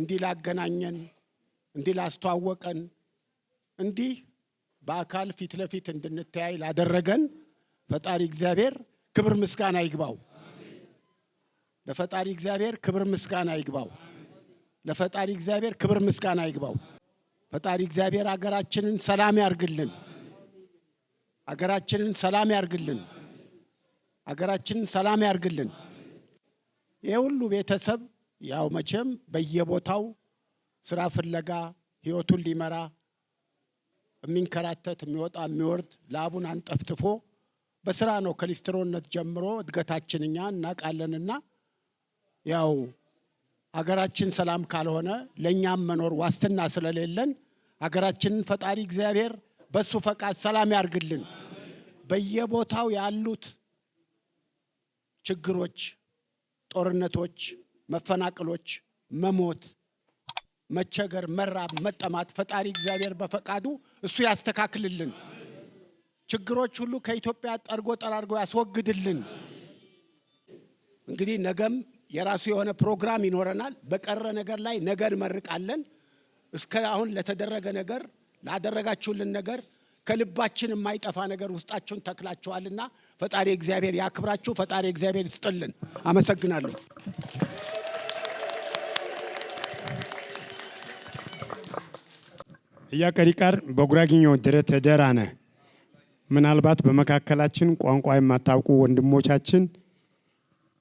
እንዲህ ላገናኘን እንዲህ ላስተዋወቀን እንዲህ በአካል ፊት ለፊት እንድንተያይ ላደረገን ፈጣሪ እግዚአብሔር ክብር ምስጋና ይግባው። ለፈጣሪ እግዚአብሔር ክብር ምስጋና ይግባው። ለፈጣሪ እግዚአብሔር ክብር ምስጋና ይግባው። ፈጣሪ እግዚአብሔር አገራችንን ሰላም ያርግልን። አገራችንን ሰላም ያርግልን። አገራችንን ሰላም ያርግልን። የሁሉ ቤተሰብ ያው መቼም በየቦታው ስራ ፍለጋ ህይወቱን ሊመራ የሚንከራተት የሚወጣ የሚወርድ ላቡን አንጠፍጥፎ በስራ ነው ከሊስትሮነት ጀምሮ እድገታችንኛ እናቃለንና ያው አገራችን ሰላም ካልሆነ ለኛም መኖር ዋስትና ስለሌለን አገራችንን ፈጣሪ እግዚአብሔር በሱ ፈቃድ ሰላም ያርግልን። በየቦታው ያሉት ችግሮች፣ ጦርነቶች፣ መፈናቀሎች፣ መሞት፣ መቸገር፣ መራብ፣ መጠማት ፈጣሪ እግዚአብሔር በፈቃዱ እሱ ያስተካክልልን። ችግሮች ሁሉ ከኢትዮጵያ ጠርጎ ጠራርጎ ያስወግድልን። እንግዲህ ነገም የራሱ የሆነ ፕሮግራም ይኖረናል። በቀረ ነገር ላይ ነገ እንመርቃለን። እስከ አሁን ለተደረገ ነገር ላደረጋችሁልን ነገር ከልባችን የማይጠፋ ነገር ውስጣችሁን ተክላችኋልና ፈጣሪ እግዚአብሔር ያክብራችሁ። ፈጣሪ እግዚአብሔር ይስጥልን። አመሰግናለሁ። ያቀሪቃር በጉራጌኛው ድረት ደራነ ምናልባት በመካከላችን ቋንቋ የማታውቁ ወንድሞቻችን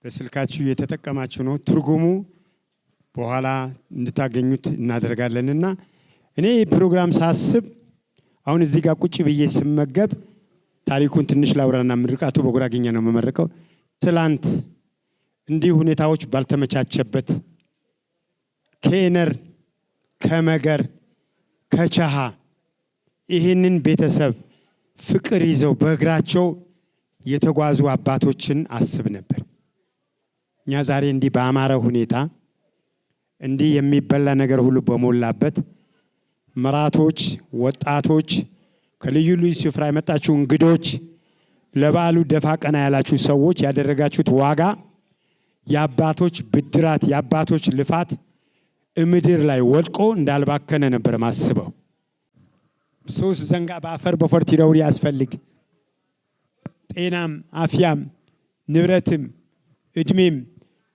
በስልካችሁ የተጠቀማችሁ ነው። ትርጉሙ በኋላ እንድታገኙት እናደርጋለንና እኔ ፕሮግራም ሳስብ አሁን እዚህ ጋር ቁጭ ብዬ ስመገብ ታሪኩን ትንሽ ላውራና ምርቃቱ በጉራጌኛ ነው መመረቀው። ትላንት እንዲህ ሁኔታዎች ባልተመቻቸበት ከነር ከመገር ከቻሃ ይህንን ቤተሰብ ፍቅር ይዘው በእግራቸው የተጓዙ አባቶችን አስብ ነበር። እኛ ዛሬ እንዲህ በአማረ ሁኔታ እንዲህ የሚበላ ነገር ሁሉ በሞላበት መራቶች፣ ወጣቶች፣ ከልዩ ልዩ ስፍራ የመጣችሁ እንግዶች፣ ለበዓሉ ደፋ ቀና ያላችሁ ሰዎች ያደረጋችሁት ዋጋ የአባቶች ብድራት የአባቶች ልፋት ምድር ላይ ወድቆ እንዳልባከነ ነበር ማስበው። ሶስት ዘንጋ በአፈር በፈርት ይረውር ያስፈልግ ጤናም አፍያም ንብረትም እድሜም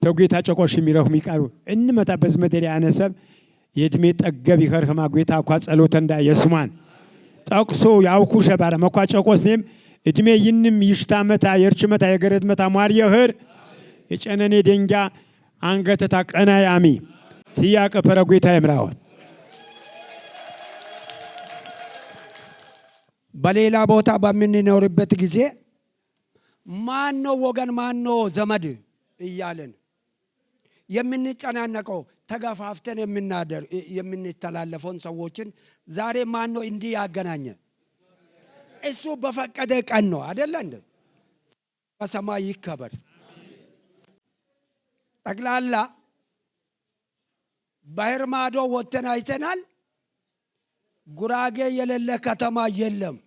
ተውጌታ ጨቆሽ የሚረሁ ሚቃሩ እንመታ በዝመደሪ አነሰብ የእድሜ ጠገብ ይኸርህማ ጌታ እኳ ጸሎተ እንዳ የስማን ጠቅሶ ያውኩ ሸባረ መኳ ጨቆስኔም እድሜ ይንም ይሽታመታ የርችመታ የገረድመታ ሟር የህር የጨነኔ ደንጋ አንገተታ ቀና ያሚ ትያቀ ፐረጌታ ይምራው። በሌላ ቦታ በምንኖርበት ጊዜ ማን ነው ወገን ማን ነው ዘመድ እያለን የምንጨናነቀው ተጋፋፍተን የምንተላለፈውን ሰዎችን ዛሬ ማን ነው እንዲህ ያገናኘ? እሱ በፈቀደ ቀን ነው አይደለ እንዴ? በሰማይ ይከበር። ጠቅላላ ባህር ማዶ ወጥተን አይተናል። ጉራጌ የሌለ ከተማ የለም።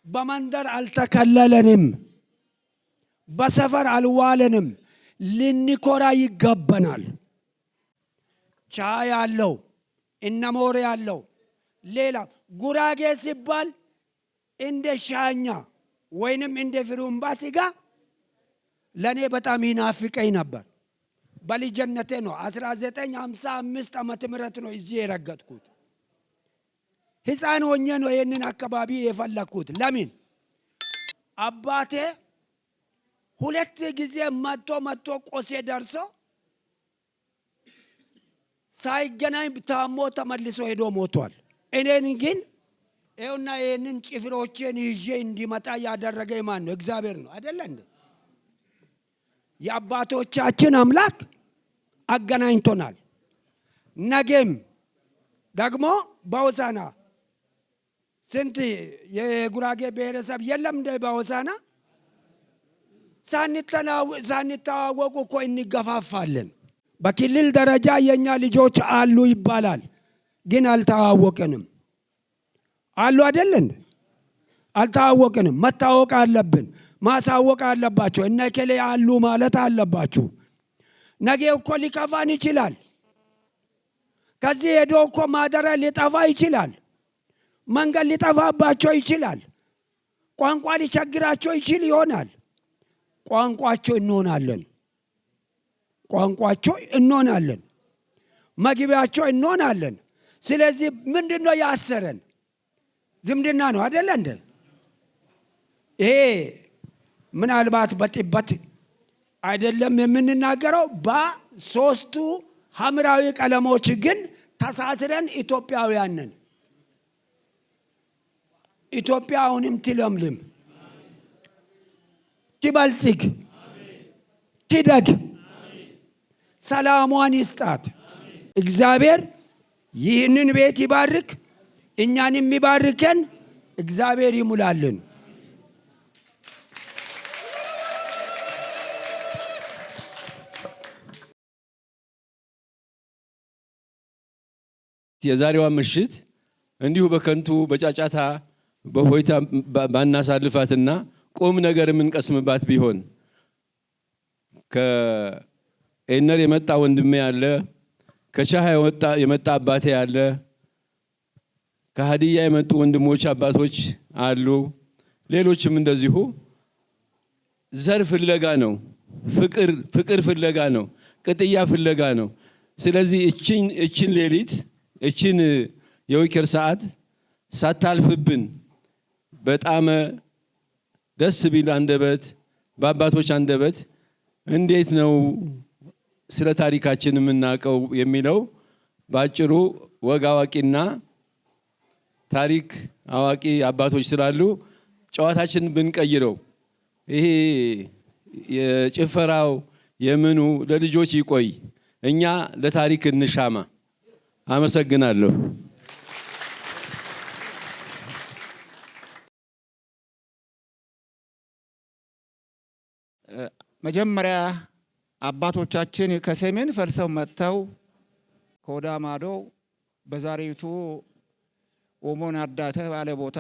በመንደር አልተከለለንም። በሰፈር አልዋለንም። ልንኮራ ይገባናል። ቻ ያለው እነሞር ያለው ሌላ ጉራጌ ሲባል እንደ ሻኛ ወይንም እንደ ፍሩምባ ሲጋ ለኔ በጣም ይናፍቀኝ ነበር። በልጅነቴ ነው 1955 ዓመተ ምህረት ነው እዚህ የረገጥኩት። ሕፃን ሆኜ ነው ይሄንን አካባቢ የፈለኩት። ለምን አባቴ ሁለት ጊዜ መጥቶ ቆሴ ደርሶ ሳይገናኝ ታሞ ተመልሶ ሄዶ ሞቷል። እኔን ግን ይኸውና ይሄንን ጭፍሮቼን ይዤ እንዲመጣ ያደረገ ማን ነው? እግዚአብሔር ነው አይደለ እንዴ? የአባቶቻችን አምላክ አገናኝቶናል። ነገም ደግሞ በሆሳዕና ስንት የጉራጌ ብሔረሰብ የለም እንደ በሆሳዕና ሳንተዋወቁ እኮ እንገፋፋለን። በክልል ደረጃ የኛ ልጆች አሉ ይባላል፣ ግን አልተዋወቅንም። አሉ አይደለን? አልተዋወቅንም። መታወቅ አለብን። ማሳወቅ አለባቸው። እነ ከሌ አሉ ማለት አለባችሁ። ነገ እኮ ሊከፋን ይችላል። ከዚህ ሄዶ እኮ ማደሪያ ሊጠፋ ይችላል። መንገድ ሊጠፋባቸው ይችላል። ቋንቋ ሊቸግራቸው ይችል ይሆናል። ቋንቋቸው እንሆናለን። ቋንቋቸው እንሆናለን። መግቢያቸው እንሆናለን። ስለዚህ ምንድነው ያሰረን? ዝምድና ነው አይደለ እንደ ይሄ ምናልባት በጥበት አይደለም የምንናገረው። በሶስቱ ሐምራዊ ቀለሞች ግን ተሳስረን ኢትዮጵያውያን ነን። ኢትዮጵያ አሁንም ትለምልም፣ ትበልጽግ፣ ትደግ፣ ሰላሟን ይስጣት። እግዚአብሔር ይህንን ቤት ይባርክ፣ እኛንም ይባርከን። እግዚአብሔር ይሙላልን። የዛሬዋ ምሽት እንዲሁ በከንቱ በጫጫታ በሆይታ ባናሳልፋትና ቁም ነገር የምንቀስምባት ቢሆን ከኤነር የመጣ ወንድሜ ያለ፣ ከቻሃ የመጣ አባቴ ያለ፣ ከሀዲያ የመጡ ወንድሞች አባቶች አሉ። ሌሎችም እንደዚሁ ዘር ፍለጋ ነው፣ ፍቅር ፍለጋ ነው፣ ቅጥያ ፍለጋ ነው። ስለዚህ እችን ሌሊት እችን የዊኬር ሰዓት ሳታልፍብን በጣም ደስ ቢል አንደበት በአባቶች አንደበት እንዴት ነው ስለ ታሪካችን የምናውቀው የሚለው ባጭሩ ወግ አዋቂና ታሪክ አዋቂ አባቶች ስላሉ ጨዋታችን ብንቀይረው ይሄ የጭፈራው የምኑ ለልጆች ይቆይ፣ እኛ ለታሪክ እንሻማ። አመሰግናለሁ። መጀመሪያ አባቶቻችን ከሰሜን ፈልሰው መጥተው ከወዳ ማዶ በዛሬቱ ኦሞ ናርዳ ተባለ ቦታ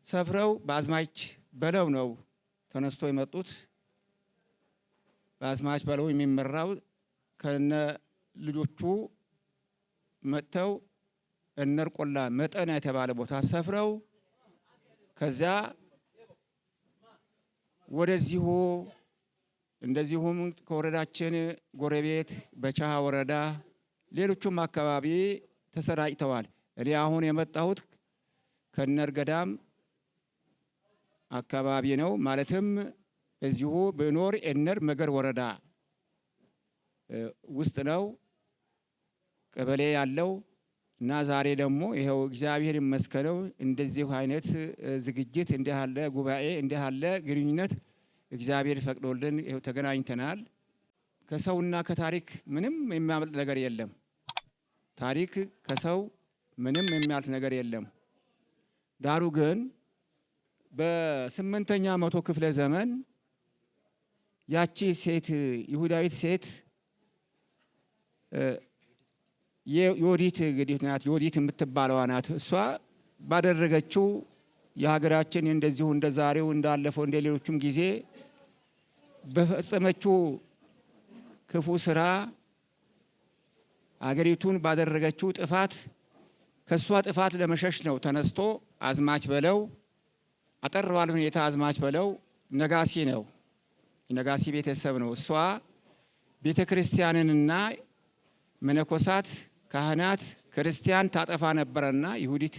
ሰፍረው በአዝማች በለው ነው ተነስቶ የመጡት። በአዝማች በለው የሚመራው ከነ ልጆቹ መጥተው እነርቆላ መጠና የተባለ ቦታ ሰፍረው ከዚያ ወደዚሁ እንደዚሁም ከወረዳችን ጎረቤት በቻሃ ወረዳ ሌሎቹም አካባቢ ተሰራጭተዋል። እኔ አሁን የመጣሁት ከነር ገዳም አካባቢ ነው። ማለትም እዚሁ በኖር ኤነር መገር ወረዳ ውስጥ ነው ቀበሌ ያለው እና ዛሬ ደግሞ ይሄው እግዚአብሔር ይመስገነው እንደዚህ አይነት ዝግጅት እንዲህ ያለ ጉባኤ እንዲህ ያለ ግንኙነት እግዚአብሔር ፈቅዶልን ይሄው ተገናኝተናል። ከሰውና ከታሪክ ምንም የሚያመልጥ ነገር የለም። ታሪክ ከሰው ምንም የሚያልፍ ነገር የለም። ዳሩ ግን በ8ኛ መቶ ክፍለ ዘመን ያቺ ሴት ይሁዳዊት ሴት የዮዲት እንግዲህ ናት፣ ዮዲት የምትባለዋ ናት። እሷ ባደረገችው የሀገራችን እንደዚሁ እንደ ዛሬው እንዳለፈው እንደ ሌሎችም ጊዜ በፈጸመችው ክፉ ስራ አገሪቱን ባደረገችው ጥፋት ከሷ ጥፋት ለመሸሽ ነው ተነስቶ አዝማች በለው አጠር ባለ ሁኔታ አዝማች በለው ነጋሲ ነው፣ የነጋሲ ቤተሰብ ነው። እሷ ቤተ ክርስቲያንንና መነኮሳት ካህናት ክርስቲያን ታጠፋ ነበረና ይሁዲት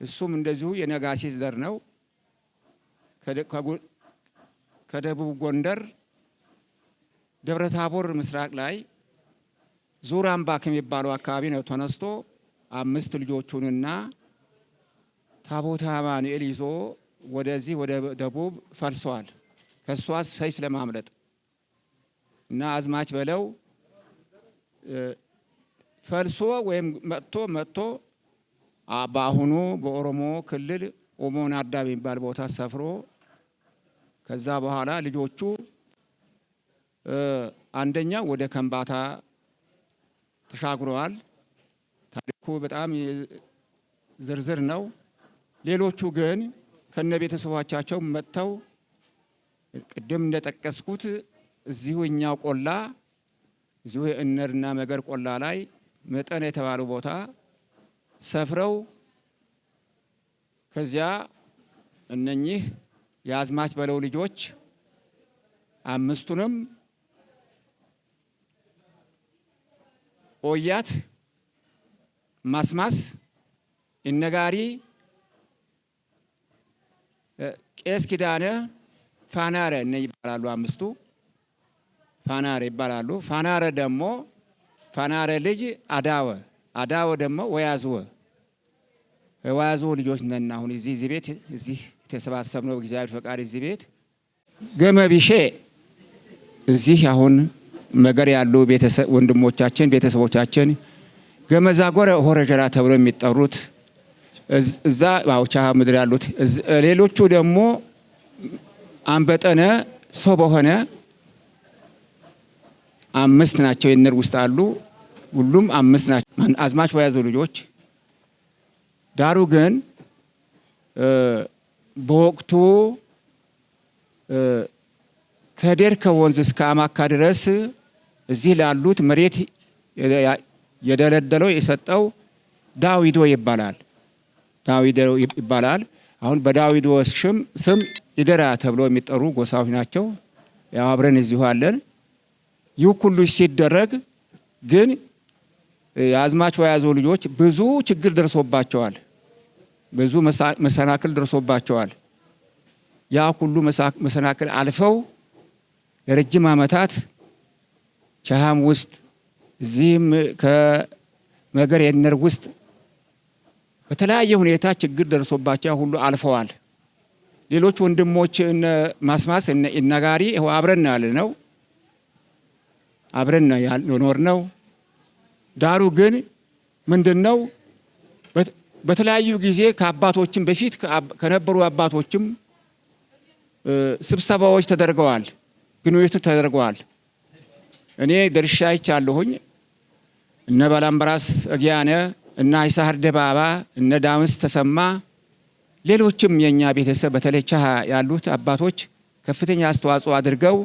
እሱም እንደዚሁ የነጋሲ ዘር ነው። ከደቡብ ጎንደር ደብረ ታቦር ምስራቅ ላይ ዙራምባ ከሚባለው አካባቢ ነው ተነስቶ 5 ልጆቹንና ታቦተ አማኑኤል ይዞ ወደዚህ ወደ ደቡብ ፈልሷል። ከሷ ሰይፍ ለማምለጥ እና አዝማች በለው ፈልሶ ወይም መጥቶ በአሁኑ በኦሮሞ ክልል ኦሞ ናርዳ የሚባል ቦታ ሰፍሮ ከዛ በኋላ ልጆቹ አንደኛ ወደ ከምባታ ተሻግረዋል። ታሪኩ በጣም ዝርዝር ነው። ሌሎቹ ግን ከነ ቤተሰቦቻቸው መጥተው ቅድም እንደጠቀስኩት እዚሁ እኛው ቆላ እዚሁ እነርና መገር ቆላ ላይ መጠን የተባለው ቦታ ሰፍረው ከዚያ እነኚህ የአዝማች በለው ልጆች አምስቱንም ኦያት፣ ማስማስ፣ እነጋሪ፣ ቄስ ኪዳነ፣ ፋናረ ይባላሉ። አምስቱ ፋናረ ይባላሉ። ፋናረ ደግሞ ፋናረ ልጅ አዳወ፣ አዳወ ደግሞ ወያዝወ ልጆች ነን። አሁን እዚህ ቤት እዚህ የተሰባሰብነው በእግዚአብሔር ፈቃድ እዚህ ቤት ገመቢሼ እዚህ አሁን መገር ያሉ ወንድሞቻችን ቤተሰቦቻችን ገመዛጎረ ሆረጀራ ተብሎ የሚጠሩት እዛ ባውቻ ምድር ያሉት፣ ሌሎቹ ደግሞ አንበጠነ ሰው በሆነ አምስት ናቸው። የነር ውስጥ አሉ። ሁሉም አምስት ናቸው አዝማች ወያዘው ልጆች። ዳሩ ግን በወቅቱ ከዴርከ ወንዝ እስከ አማካ ድረስ እዚህ ላሉት መሬት የደለደለው የሰጠው ዳዊዶ ይባላል። ዳዊዶ ይባላል። አሁን በዳዊዶ ስም ይደራ ተብሎ የሚጠሩ ጎሳዎች ናቸው። ያው አብረን እዚሁ አለን። ይህ ሁሉ ሲደረግ ግን የአዝማች ወያዘው ልጆች ብዙ ችግር ደርሶባቸዋል። ብዙ መሰናክል ደርሶባቸዋል። ያ ሁሉ መሰናክል አልፈው ለረጅም ዓመታት ቻሃም ውስጥ እዚህም ከመገር የነር ውስጥ በተለያየ ሁኔታ ችግር ደርሶባቸው ሁሉ አልፈዋል። ሌሎች ወንድሞች እነ ማስማስ እነ ኢነጋሪ አብረን ያለ ነው፣ አብረን ያልኖር ነው። ዳሩ ግን ምንድነው በተለያዩ ጊዜ ከአባቶችም በፊት ከነበሩ አባቶችም ስብሰባዎች ተደርገዋል፣ ግንኙነቶች ተደርገዋል። እኔ ድርሻ አይቻለሁኝ። እነ ባላምበራስ እጊያነ እና ይሳህር ደባባ እነ ዳምስ ተሰማ ሌሎችም የኛ ቤተሰብ በተለይ ቻሃ ያሉት አባቶች ከፍተኛ አስተዋጽኦ አድርገው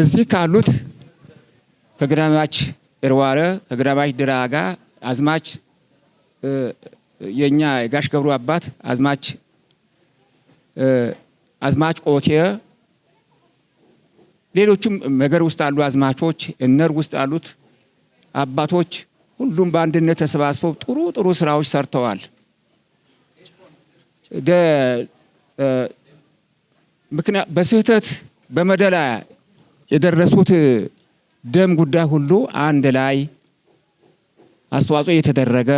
እዚህ ካሉት ከግራማች እርዋረ ከግራማች ድራጋ አዝማች የኛ የጋሽ ገብሩ አባት አዝማች ቆቴ ሌሎችም መገር ውስጥ አሉ አዝማቾች እነር ውስጥ አሉት አባቶች ሁሉም በአንድነት ተሰባስበው ጥሩ ጥሩ ስራዎች ሰርተዋል። ምክንያት በስህተት በመደላ የደረሱት ደም ጉዳይ ሁሉ አንድ ላይ አስተዋጽኦ የተደረገ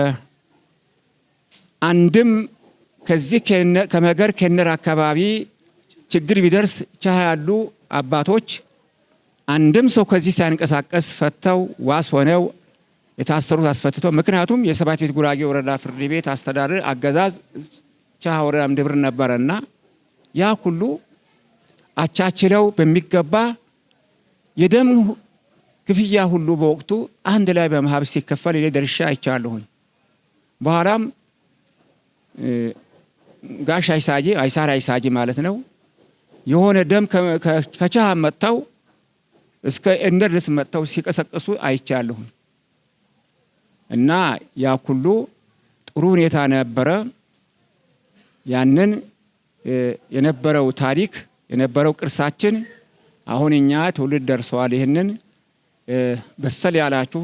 አንድም ከዚህ ከመገር ከነር አካባቢ ችግር ቢደርስ ቻሃ ያሉ አባቶች አንድም ሰው ከዚህ ሳይንቀሳቀስ ፈተው ዋስ ሆነው የታሰሩት አስፈትተው። ምክንያቱም የሰባት ቤት ጉራጌ ወረዳ ፍርድ ቤት አስተዳደር አገዛዝ ቻሃ ወረዳ ምድብር ነበረና ያ ሁሉ አቻችለው በሚገባ የደም ክፍያ ሁሉ በወቅቱ አንድ ላይ በማህበር ሲከፈል እኔ ደርሻ አይቻለሁኝ። በኋላም ጋሽ አይሳጂ ማለት ነው የሆነ ደም ከቻሃ መጥተው እስከ እነር ድረስ መጥተው ሲቀሰቅሱ አይቻለሁኝ። እና ያ ሁሉ ጥሩ ሁኔታ ነበረ። ያንን የነበረው ታሪክ የነበረው ቅርሳችን አሁን እኛ ትውልድ ደርሰዋል። ይህንን በሰል ያላችሁ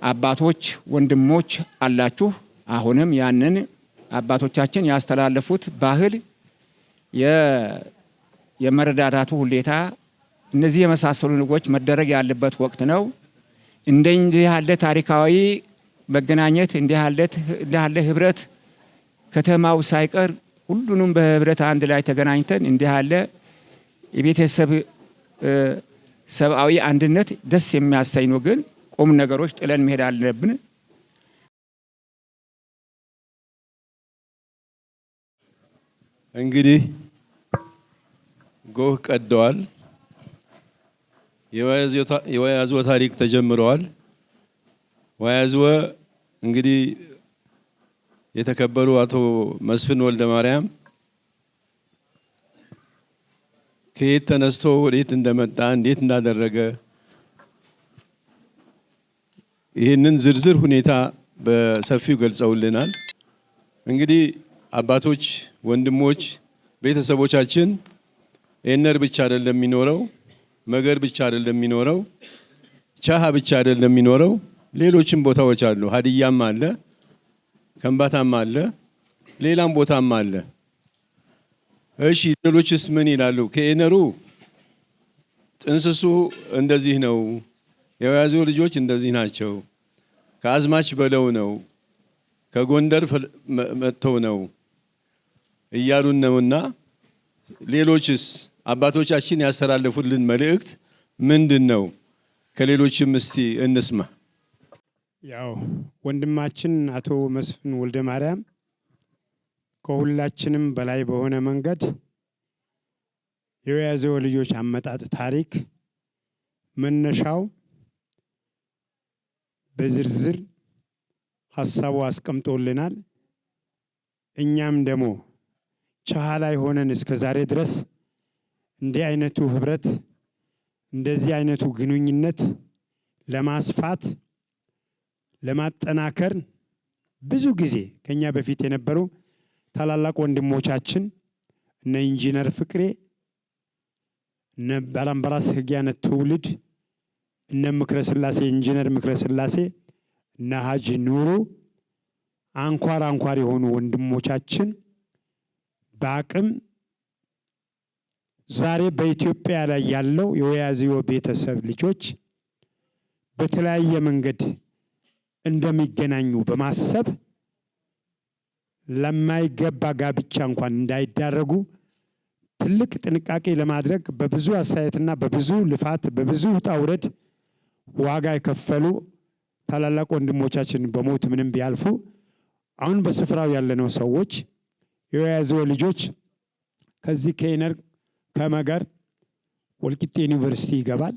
አባቶች ወንድሞች አላችሁ። አሁንም ያንን አባቶቻችን ያስተላለፉት ባህል የመረዳዳቱ ሁኔታ እነዚህ የመሳሰሉ ነገሮች መደረግ ያለበት ወቅት ነው። እንዲህ ያለ ታሪካዊ መገናኘት እንዲህ ያለ ህብረት ከተማው ሳይቀር ሁሉንም በህብረት አንድ ላይ ተገናኝተን እንዲህ ያለ የቤተሰብ ሰብአዊ አንድነት ደስ የሚያሰኝ ነው። ግን ቁም ነገሮች ጥለን መሄድ አለብን። እንግዲህ ጎህ ቀደዋል። የወያዝወ ታሪክ ተጀምረዋል። ወያዝወ እንግዲህ የተከበሩ አቶ መስፍን ወልደ ማርያም ከየት ተነስቶ ወዴት እንደመጣ እንዴት እንዳደረገ ይህንን ዝርዝር ሁኔታ በሰፊው ገልጸውልናል። እንግዲህ አባቶች፣ ወንድሞች፣ ቤተሰቦቻችን ኤነር ብቻ አይደለም የሚኖረው፣ መገር ብቻ አይደለም የሚኖረው፣ ቻሃ ብቻ አይደለም የሚኖረው፣ ሌሎችም ቦታዎች አሉ። ሀዲያም አለ፣ ከምባታም አለ፣ ሌላም ቦታም አለ። እሺ ሌሎችስ ምን ይላሉ? ከኤነሩ ጥንስሱ እንደዚህ ነው፣ የወያዜው ልጆች እንደዚህ ናቸው፣ ከአዝማች በለው ነው፣ ከጎንደር መጥተው ነው እያሉን ነውና ሌሎችስ አባቶቻችን ያስተላለፉልን መልእክት ምንድን ነው? ከሌሎችም እስቲ እንስማ። ያው ወንድማችን አቶ መስፍን ወልደ ማርያም ከሁላችንም በላይ በሆነ መንገድ የወያዜው ልጆች አመጣጥ ታሪክ መነሻው በዝርዝር ሀሳቡ አስቀምጦልናል። እኛም ደግሞ ቻሃ ላይ ሆነን እስከ ዛሬ ድረስ እንዲህ አይነቱ ህብረት እንደዚህ አይነቱ ግንኙነት ለማስፋት ለማጠናከር ብዙ ጊዜ ከኛ በፊት የነበሩ ታላላቅ ወንድሞቻችን እነ ኢንጂነር ፍቅሬ፣ እነ ባላምባራስ ህጊያነት ትውልድ፣ እነ ምክረ ስላሴ ኢንጂነር ምክረ ስላሴ፣ እነ ሀጂ ኑሩ አንኳር አንኳር የሆኑ ወንድሞቻችን በአቅም ዛሬ በኢትዮጵያ ላይ ያለው የወያዜው ቤተሰብ ልጆች በተለያየ መንገድ እንደሚገናኙ በማሰብ ለማይገባ ጋብቻ እንኳን እንዳይዳረጉ ትልቅ ጥንቃቄ ለማድረግ በብዙ አስተያየትና በብዙ ልፋት በብዙ ውጣ ውረድ ዋጋ የከፈሉ ታላላቅ ወንድሞቻችን በሞት ምንም ቢያልፉ አሁን በስፍራው ያለነው ሰዎች የወያዜው ልጆች ከዚህ ከኤነር ከመገር ወልቂጤ ዩኒቨርሲቲ ይገባል።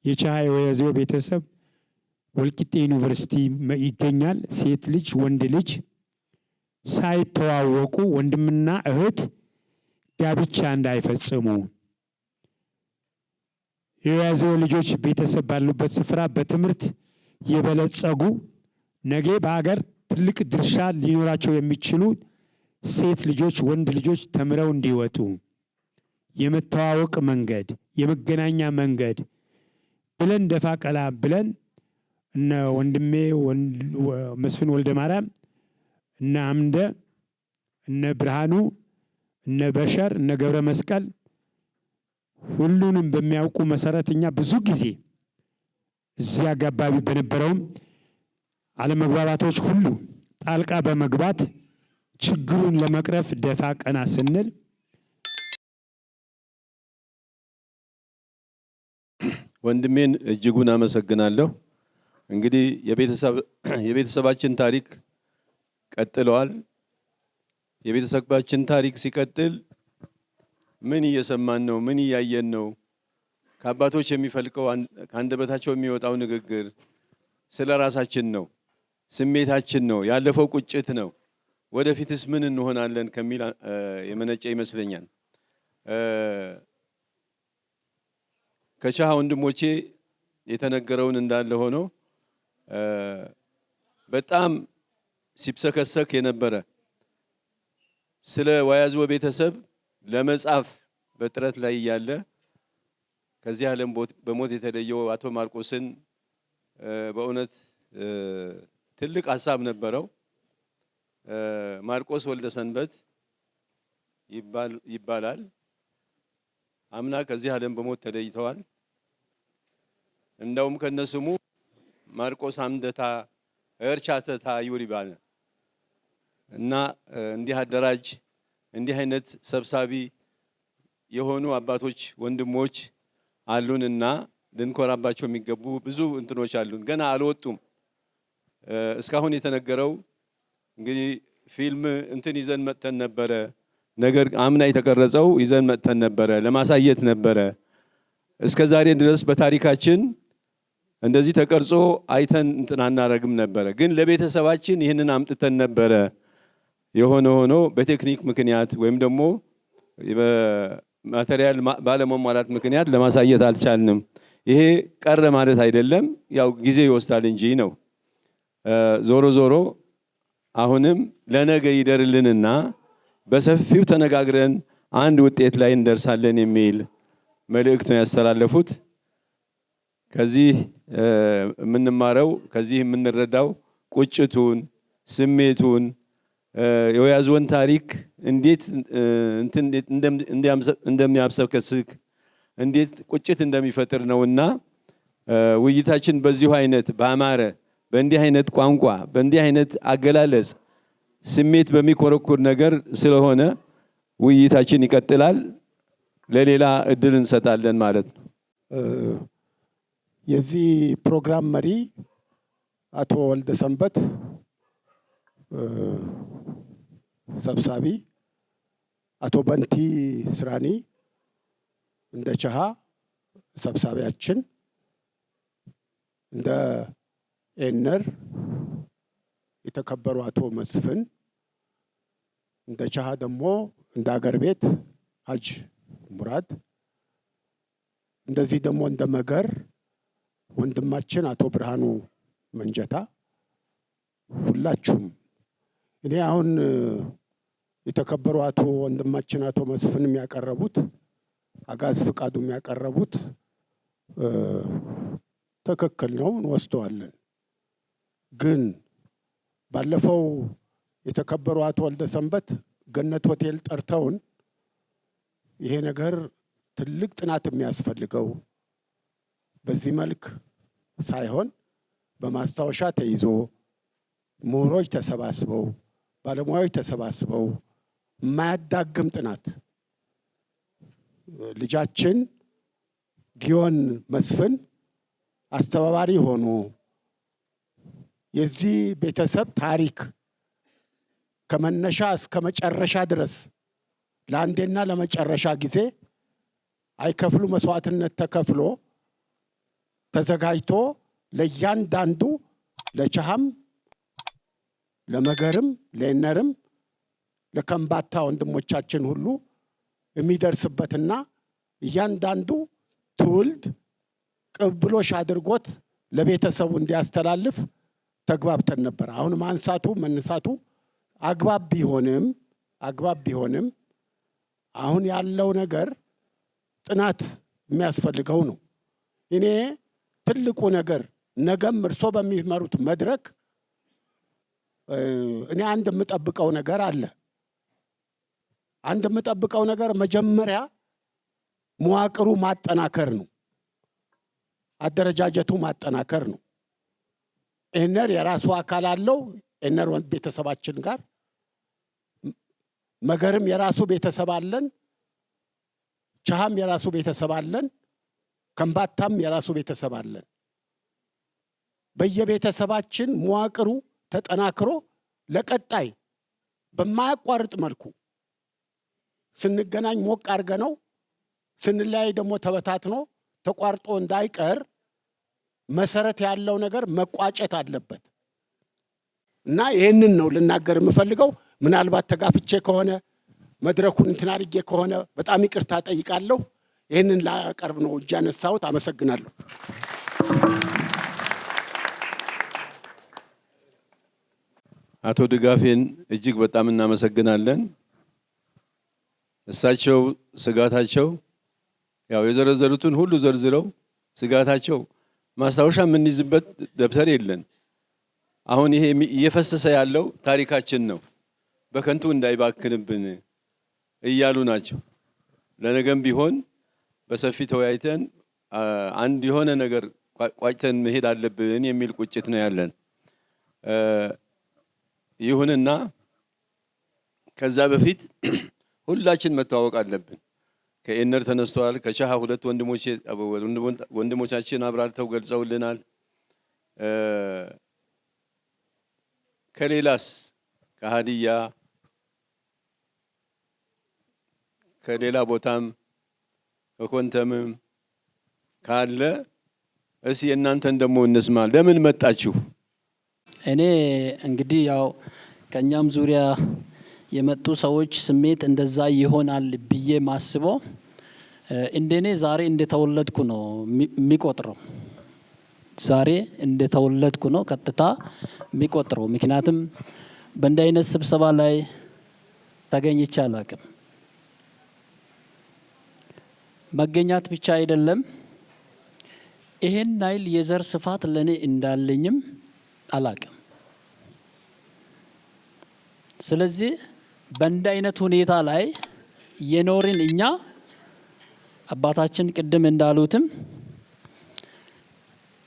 የቻሃ የወያዜው ቤተሰብ ወልቂጤ ዩኒቨርሲቲ ይገኛል። ሴት ልጅ ወንድ ልጅ ሳይተዋወቁ ወንድምና እህት ጋብቻ እንዳይፈጽሙ የወያዜው ልጆች ቤተሰብ ባሉበት ስፍራ በትምህርት የበለጸጉ ነገ በሀገር ትልቅ ድርሻ ሊኖራቸው የሚችሉ ሴት ልጆች ወንድ ልጆች ተምረው እንዲወጡ የመተዋወቅ መንገድ የመገናኛ መንገድ ብለን ደፋ ቀላ ብለን እነ ወንድሜ መስፍን ወልደ ማርያም እነ አምደ እነ ብርሃኑ እነ በሸር እነ ገብረ መስቀል ሁሉንም በሚያውቁ መሰረትኛ ብዙ ጊዜ እዚያ አካባቢ በነበረውም አለመግባባቶች ሁሉ ጣልቃ በመግባት ችግሩን ለመቅረፍ ደፋ ቀና ስንል ወንድሜን እጅጉን አመሰግናለሁ። እንግዲህ የቤተሰባችን ታሪክ ቀጥለዋል። የቤተሰባችን ታሪክ ሲቀጥል ምን እየሰማን ነው? ምን እያየን ነው? ከአባቶች የሚፈልቀው ከአንደበታቸው የሚወጣው ንግግር ስለ ራሳችን ነው፣ ስሜታችን ነው፣ ያለፈው ቁጭት ነው። ወደፊትስ ምን እንሆናለን ከሚል የመነጨ ይመስለኛል። ከቻሃ ወንድሞቼ የተነገረውን እንዳለ ሆኖ በጣም ሲብሰከሰክ የነበረ ስለ ወያዜው ቤተሰብ ለመጻፍ በጥረት ላይ ያለ ከዚህ ዓለም በሞት የተለየው አቶ ማርቆስን በእውነት ትልቅ ሀሳብ ነበረው። ማርቆስ ወልደ ሰንበት ይባላል። አምና ከዚህ ዓለም በሞት ተለይተዋል። እንደውም ከነስሙ ማርቆስ አምደታ እርቻተታ ይውሪባል እና እንዲህ አደራጅ እንዲህ አይነት ሰብሳቢ የሆኑ አባቶች ወንድሞች አሉንና ልንኮራባቸው የሚገቡ ብዙ እንትኖች አሉን። ገና አልወጡም። እስካሁን የተነገረው እንግዲህ ፊልም እንትን ይዘን መጥተን ነበረ። ነገር አምና የተቀረጸው ይዘን መጥተን ነበረ፣ ለማሳየት ነበረ። እስከ ዛሬ ድረስ በታሪካችን እንደዚህ ተቀርጾ አይተን እንትን አናረግም ነበረ። ግን ለቤተሰባችን ይህንን አምጥተን ነበረ። የሆነ ሆኖ በቴክኒክ ምክንያት ወይም ደግሞ በማቴሪያል ባለመሟላት ምክንያት ለማሳየት አልቻልንም። ይሄ ቀረ ማለት አይደለም፣ ያው ጊዜ ይወስዳል እንጂ ነው። ዞሮ ዞሮ አሁንም ለነገ ይደርልንና በሰፊው ተነጋግረን አንድ ውጤት ላይ እንደርሳለን የሚል መልእክት ነው ያስተላለፉት። ከዚህ የምንማረው ከዚህ የምንረዳው ቁጭቱን፣ ስሜቱን የያዝወን ታሪክ እንዴት እንደሚያብሰከስክ እንዴት ቁጭት እንደሚፈጥር ነውና ውይይታችን በዚሁ አይነት ባማረ በእንዲህ አይነት ቋንቋ በእንዲህ አይነት አገላለጽ ስሜት በሚኮረኩር ነገር ስለሆነ ውይይታችን ይቀጥላል። ለሌላ እድል እንሰጣለን ማለት ነው። የዚህ ፕሮግራም መሪ አቶ ወልደ ሰንበት፣ ሰብሳቢ አቶ በንቲ ስራኒ እንደ ቸሃ ሰብሳቢያችን፣ እንደ ኤነር የተከበሩ አቶ መስፍን፣ እንደ ቸሃ ደግሞ እንደ አገር ቤት ሀጅ ሙራድ፣ እንደዚህ ደግሞ እንደ መገር ወንድማችን አቶ ብርሃኑ መንጀታ፣ ሁላችሁም እኔ አሁን የተከበሩ አቶ ወንድማችን አቶ መስፍን የሚያቀርቡት አጋዝ ፍቃዱ የሚያቀርቡት ትክክል ነው፣ እንወስደዋለን። ግን ባለፈው የተከበሩ አቶ ወልደ ሰንበት ገነት ሆቴል ጠርተውን ይሄ ነገር ትልቅ ጥናት የሚያስፈልገው በዚህ መልክ ሳይሆን በማስታወሻ ተይዞ ምሁሮች ተሰባስበው ባለሙያዎች ተሰባስበው የማያዳግም ጥናት ልጃችን ጊዮን መስፍን አስተባባሪ ሆኖ የዚህ ቤተሰብ ታሪክ ከመነሻ እስከ መጨረሻ ድረስ ለአንዴና ለመጨረሻ ጊዜ አይከፍሉ መስዋዕትነት ተከፍሎ ተዘጋጅቶ ለእያንዳንዱ ለቸሃም ለመገርም ለኤነርም ለከምባታ ወንድሞቻችን ሁሉ የሚደርስበትና እያንዳንዱ ትውልድ ቅብብሎሽ አድርጎት ለቤተሰቡ እንዲያስተላልፍ ተግባብተን ነበር። አሁን ማንሳቱ መነሳቱ አግባብ ቢሆንም አሁን ያለው ነገር ጥናት የሚያስፈልገው ነው። እኔ ትልቁ ነገር ነገም እርሶ በሚመሩት መድረክ እኔ አንድ የምጠብቀው ነገር አለ። አንድ የምጠብቀው ነገር መጀመሪያ መዋቅሩ ማጠናከር ነው። አደረጃጀቱ ማጠናከር ነው። ኤነር የራሱ አካል አለው። ኤነር ቤተሰባችን ጋር መገርም የራሱ ቤተሰብ አለን። ቸሃም የራሱ ቤተሰብ አለን። ከምባታም የራሱ ቤተሰብ አለን። በየቤተሰባችን መዋቅሩ ተጠናክሮ ለቀጣይ በማያቋርጥ መልኩ ስንገናኝ ሞቅ አድርገነው ስንለያይ ደግሞ ተበታትኖ ተቋርጦ እንዳይቀር መሰረት ያለው ነገር መቋጨት አለበት እና ይህንን ነው ልናገር የምፈልገው። ምናልባት ተጋፍቼ ከሆነ መድረኩን እንትን አድርጌ ከሆነ በጣም ይቅርታ ጠይቃለሁ። ይህንን ላቀርብ ነው እጅ ያነሳሁት። አመሰግናለሁ። አቶ ድጋፌን እጅግ በጣም እናመሰግናለን። እሳቸው ስጋታቸው ያው የዘረዘሩትን ሁሉ ዘርዝረው ስጋታቸው ማስታወሻ የምንይዝበት ደብተር የለን። አሁን ይሄ እየፈሰሰ ያለው ታሪካችን ነው፣ በከንቱ እንዳይባክንብን እያሉ ናቸው። ለነገም ቢሆን በሰፊ ተወያይተን አንድ የሆነ ነገር ቋጭተን መሄድ አለብን የሚል ቁጭት ነው ያለን። ይሁንና ከዛ በፊት ሁላችን መተዋወቅ አለብን። ከኤነር ተነስተዋል። ከቸሃ ሁለት ወንድሞቻችን አብራርተው ገልጸውልናል። ከሌላስ ከሀዲያ ከሌላ ቦታም ከኮንተምም ካለ እስኪ እናንተን ደግሞ እንስማ። ለምን መጣችሁ? እኔ እንግዲህ ያው ከኛም ዙሪያ የመጡ ሰዎች ስሜት እንደዛ ይሆናል ብዬ ማስበው እንደኔ ዛሬ እንደተወለድኩ ነው የሚቆጥረው። ዛሬ እንደተወለድኩ ነው ቀጥታ የሚቆጥረው። ምክንያቱም በእንዲህ አይነት ስብሰባ ላይ ተገኝቼ አላውቅም። መገኛት ብቻ አይደለም፣ ይሄን ናይል የዘር ስፋት ለኔ እንዳለኝም አላውቅም። ስለዚህ በእንዲህ አይነት ሁኔታ ላይ የኖርን እኛ አባታችን ቅድም እንዳሉትም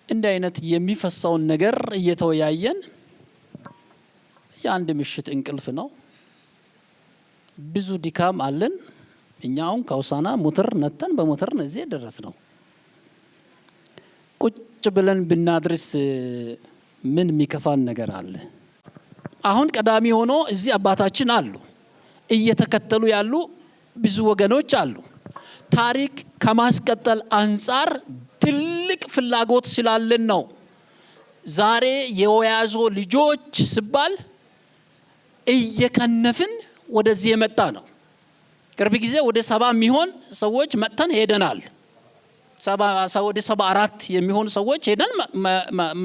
እንዲህ አይነት የሚፈሳውን ነገር እየተወያየን የአንድ ምሽት እንቅልፍ ነው። ብዙ ድካም አለን። እኛ አሁን ከውሳና ሞተር ነተን በሞተር ነው እዚህ ደረስ ነው። ቁጭ ብለን ብናድርስ ምን የሚከፋን ነገር አለ? አሁን ቀዳሚ ሆኖ እዚህ አባታችን አሉ፣ እየተከተሉ ያሉ ብዙ ወገኖች አሉ። ታሪክ ከማስቀጠል አንጻር ትልቅ ፍላጎት ስላለን ነው ዛሬ የወያዞ ልጆች ሲባል እየከነፍን ወደዚህ የመጣ ነው። ቅርብ ጊዜ ወደ 70 የሚሆን ሰዎች መጥተን ሄደናል። ወደ 74 የሚሆኑ ሰዎች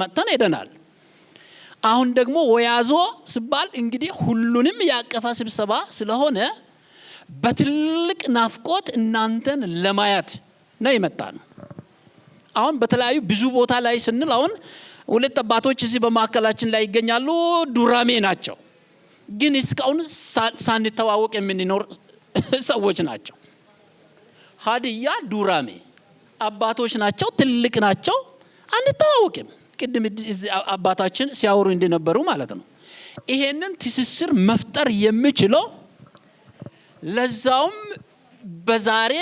መጥተን ሄደናል። አሁን ደግሞ ወያዞ ሲባል እንግዲህ ሁሉንም ያቀፈ ስብሰባ ስለሆነ በትልቅ ናፍቆት እናንተን ለማየት ነው የመጣ ነው። አሁን በተለያዩ ብዙ ቦታ ላይ ስንል አሁን ሁለት አባቶች እዚህ በማዕከላችን ላይ ይገኛሉ። ዱራሜ ናቸው፣ ግን እስካሁን ሳንተዋወቅ የምንኖር ሰዎች ናቸው። ሀዲያ ዱራሜ አባቶች ናቸው፣ ትልቅ ናቸው፣ አንተዋወቅም። ቅድም አባታችን ሲያወሩ እንደነበሩ ማለት ነው። ይሄንን ትስስር መፍጠር የሚችለው ለዛውም በዛሬ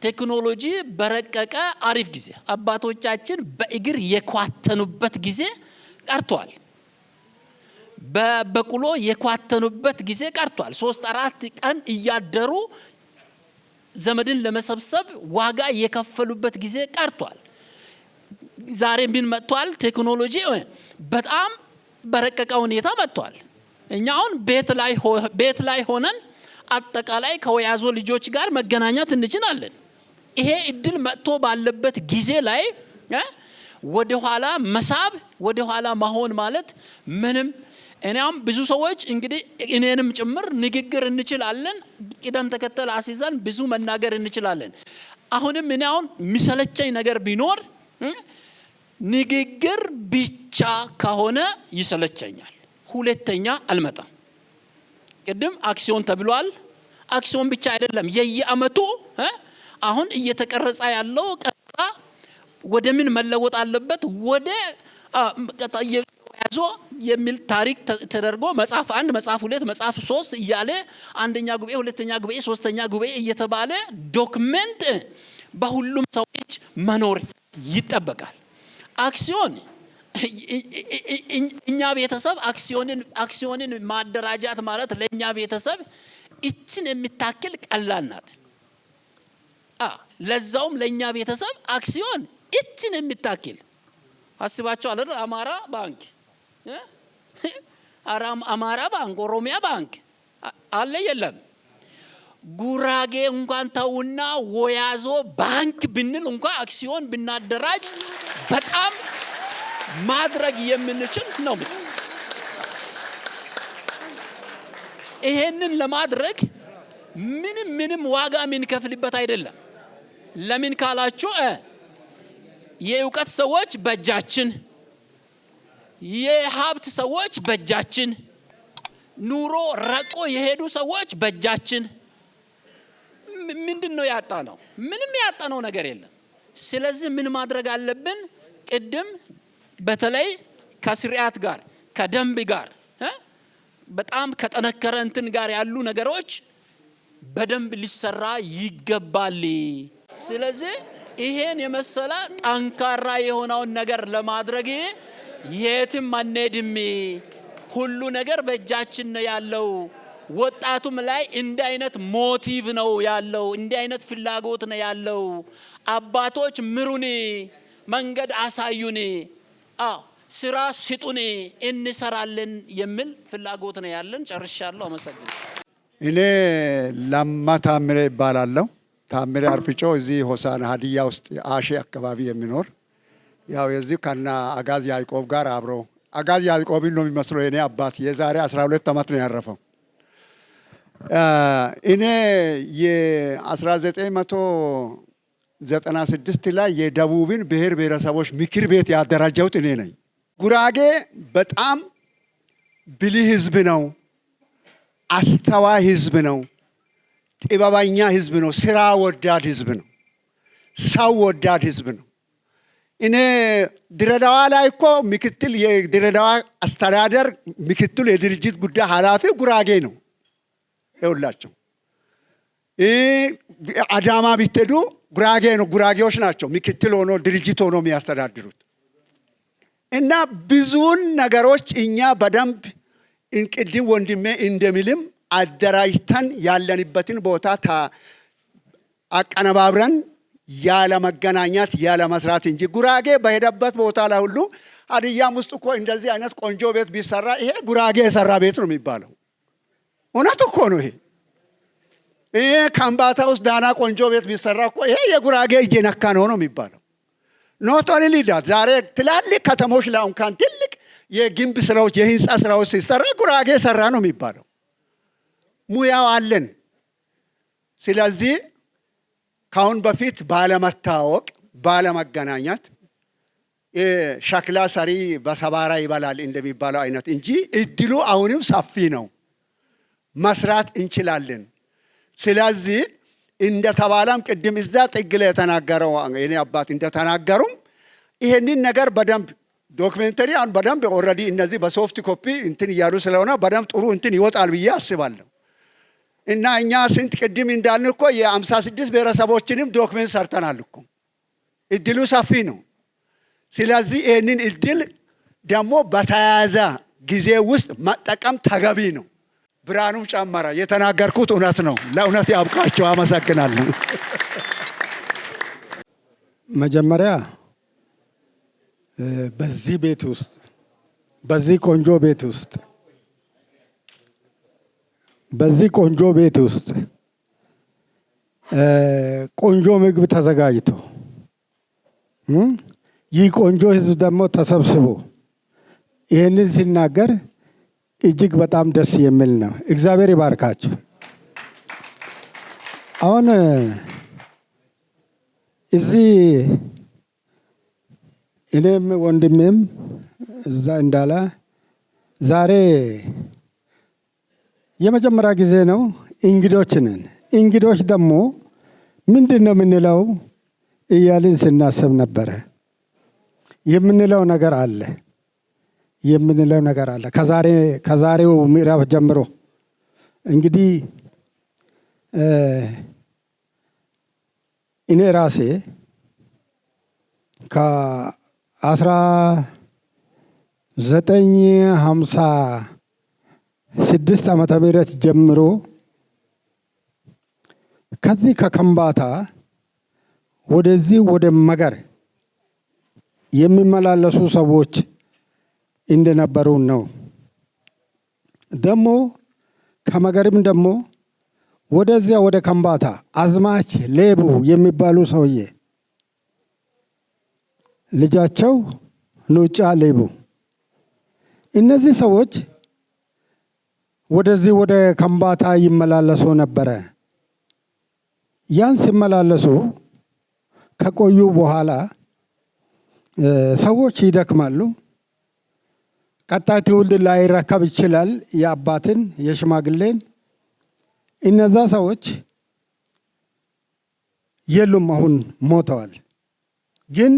ቴክኖሎጂ በረቀቀ አሪፍ ጊዜ አባቶቻችን በእግር የኳተኑበት ጊዜ ቀርቷል። በበቁሎ የኳተኑበት ጊዜ ቀርቷል። 3-4 ቀን እያደሩ ዘመድን ለመሰብሰብ ዋጋ የከፈሉበት ጊዜ ቀርቷል። ዛሬ ምን መጥቷል? ቴክኖሎጂ በጣም በረቀቀ ሁኔታ መጥቷል። እኛ አሁን ቤት ላይ ሆነን አጠቃላይ ከወያዞ ልጆች ጋር መገናኘት እንችላለን። ይሄ እድል መጥቶ ባለበት ጊዜ ላይ ወደ ኋላ መሳብ፣ ወደ ኋላ መሆን ማለት ምንም እኔም ብዙ ሰዎች እንግዲህ እኔንም ጭምር ንግግር እንችላለን፣ ቅደም ተከተል አስይዘን ብዙ መናገር እንችላለን። አሁንም እኔ አሁን የሚሰለቸኝ ነገር ቢኖር ንግግር ብቻ ከሆነ ይሰለቸኛል። ሁለተኛ አልመጣም። ቅድም አክሲዮን ተብሏል። አክሲዮን ብቻ አይደለም፣ የየአመቱ አሁን እየተቀረጸ ያለው ቀረጻ ወደ ምን መለወጥ አለበት? ወደ ያዞ የሚል ታሪክ ተደርጎ መጽሐፍ 1 መጽሐፍ 2 መጽሐፍ 3 እያለ አንደኛ ጉባኤ፣ ሁለተኛ ጉባኤ፣ ሶስተኛ ጉባኤ እየተባለ ዶክመንት በሁሉም ሰዎች መኖር ይጠበቃል። አክሲዮን እኛ ቤተሰብ አክሲዮንን ማደራጃት ማለት ለኛ ቤተሰብ እችን የሚታክል ቀላል ናት። ለዛውም ለኛ ቤተሰብ አክሲዮን እችን የሚታክል አስባቸው አለ። አማራ ባንክ፣ አማራ ባንክ፣ ኦሮሚያ ባንክ አለ የለም? ጉራጌ እንኳን ተውና ወያዞ ባንክ ብንል እንኳን አክሲዮን ብናደራጅ በጣም ማድረግ የምንችል ነው። ይሄንን ለማድረግ ምንም ዋጋ የምንከፍልበት አይደለም። ለምን ካላችሁ የእውቀት ሰዎች በእጃችን፣ የሀብት ሰዎች በእጃችን፣ ኑሮ ረቆ የሄዱ ሰዎች በእጃችን። ምንድነው ያጣነው? ምንም ያጣነው ነገር የለም። ስለዚህ ምን ማድረግ አለብን? ቅድም በተለይ ከስርዓት ጋር ከደንብ ጋር በጣም ከጠነከረ እንትን ጋር ያሉ ነገሮች በደንብ ሊሰራ ይገባል። ስለዚህ ይሄን የመሰለ ጠንካራ የሆነውን ነገር ለማድረግ የትም አንሄድም። ሁሉ ነገር በእጃችን ነው ያለው። ወጣቱም ላይ እንዲህ አይነት ሞቲቭ ነው ያለው፣ እንዲህ አይነት ፍላጎት ነው ያለው። አባቶች ምሩን፣ መንገድ አሳዩን፣ ስራ ስጡን፣ እንሰራለን የሚል ፍላጎት ነው ያለን። ጨርሻለሁ። አመሰግናለሁ። እኔ ለማ ታምሬ ይባላለሁ። ታምሬ አርፍጮ እዚህ ሆሳና ሀዲያ ውስጥ አሼ አካባቢ የሚኖር ያው የዚህ ከና አጋዝ ያዕቆብ ጋር አብሮ አጋዝ ያዕቆብን ነው የሚመስለው የኔ አባት የዛሬ 12 ዓመት ነው ያረፈው። እኔ የ1996 ላይ የደቡብን ብሔር ብሔረሰቦች ምክር ቤት ያደራጀሁት እኔ ነኝ። ጉራጌ በጣም ብልህ ህዝብ ነው፣ አስተዋይ ህዝብ ነው፣ ጥበበኛ ህዝብ ነው፣ ስራ ወዳድ ህዝብ ነው፣ ሰው ወዳድ ህዝብ ነው። እኔ ድሬዳዋ ላይ እኮ ምክትል የድሬዳዋ አስተዳደር ምክትል የድርጅት ጉዳይ ኃላፊ ጉራጌ ነው። ይኸውላቸው አዳማ ቢትሄዱ ጉራጌ ነው፣ ጉራጌዎች ናቸው ምክትል ሆኖ ድርጅት ሆኖ የሚያስተዳድሩት። እና ብዙን ነገሮች እኛ በደንብ ቅድም ወንድሜ እንደሚልም አደራጅተን ያለንበትን ቦታ አቀነባብረን ያለ መገናኛት ያለ መስራት እንጂ ጉራጌ በሄደበት ቦታ ላይ ሁሉ ሀዲያም ውስጥ እኮ እንደዚህ አይነት ቆንጆ ቤት ቢሰራ ይሄ ጉራጌ የሰራ ቤት ነው የሚባለው። እውነት እኮ ነው። ይሄ ከምባታ ውስጥ ዳና ቆንጆ ቤት ቢሰራ እኮ ይሄ የጉራጌ እጅ ነካ ነው የሚባለው። ኖት ኦንሊ ዳት ዛሬ ትላልቅ ከተሞች ላይ እንኳን ትልቅ የግንብ ስራዎች የህንፃ ስራዎች ሲሰራ ጉራጌ ሰራ ነው የሚባለው። ሙያው አለን። ስለዚህ ካሁን በፊት ባለመታወቅ ባለመገናኛት ሸክላ ሰሪ በሰባራ ይበላል እንደሚባለው አይነት እንጂ እድሉ አሁንም ሰፊ ነው፣ መስራት እንችላለን። ስለዚህ እንደተባለም ቅድም እዛ ጥግ ላይ የተናገረው የኔ አባት እንደተናገሩም ይሄንን ነገር በደንብ ዶክመንተሪ አሁን በደንብ ኦልሬዲ እነዚህ በሶፍት ኮፒ እንትን እያሉ ስለሆነ በደንብ ጥሩ እንትን ይወጣል ብዬ አስባለሁ። እና እኛ ስንት ቅድም እንዳልን እኮ የ56 ብሔረሰቦችንም ዶክመንት ሰርተናል እኮ። እድሉ ሰፊ ነው። ስለዚህ ይህንን እድል ደግሞ በተያያዘ ጊዜ ውስጥ መጠቀም ተገቢ ነው። ብርሃኑም ጨመረ። የተናገርኩት እውነት ነው። ለእውነት ያብቃቸው። አመሰግናለሁ። መጀመሪያ በዚህ ቤት ውስጥ በዚህ ቆንጆ ቤት ውስጥ ቆንጆ ምግብ ተዘጋጅቶ ይህ ቆንጆ ህዝብ ደግሞ ተሰብስቦ ይህንን ሲናገር እጅግ በጣም ደስ የሚል ነው። እግዚአብሔር ይባርካችሁ። አሁን እዚህ እኔም ወንድሜም እዛ እንዳለ ዛሬ የመጀመሪያ ጊዜ ነው። እንግዶች ነን። እንግዶች ደግሞ ምንድን ነው የምንለው እያልን ስናስብ ነበረ። የምንለው ነገር አለ። ከዛሬው ምዕራፍ ጀምሮ እንግዲህ እኔ ራሴ ከ1956 ዓመተ ምህረት ጀምሮ ከዚህ ከከምባታ ወደዚህ ወደ መገር የሚመላለሱ ሰዎች እንደነበሩ ነው። ደግሞ ከመገርም ደግሞ ወደዚያ ወደ ከምባታ አዝማች ሌቡ የሚባሉ ሰውዬ ልጃቸው ኑጫ ሌቡ፣ እነዚህ ሰዎች ወደዚህ ወደ ከምባታ ይመላለሱ ነበረ። ያን ሲመላለሱ ከቆዩ በኋላ ሰዎች ይደክማሉ። ቀጣይ ትውልድ ላይረከብ ይችላል የአባትን የሽማግሌን። እነዛ ሰዎች የሉም፣ አሁን ሞተዋል። ግን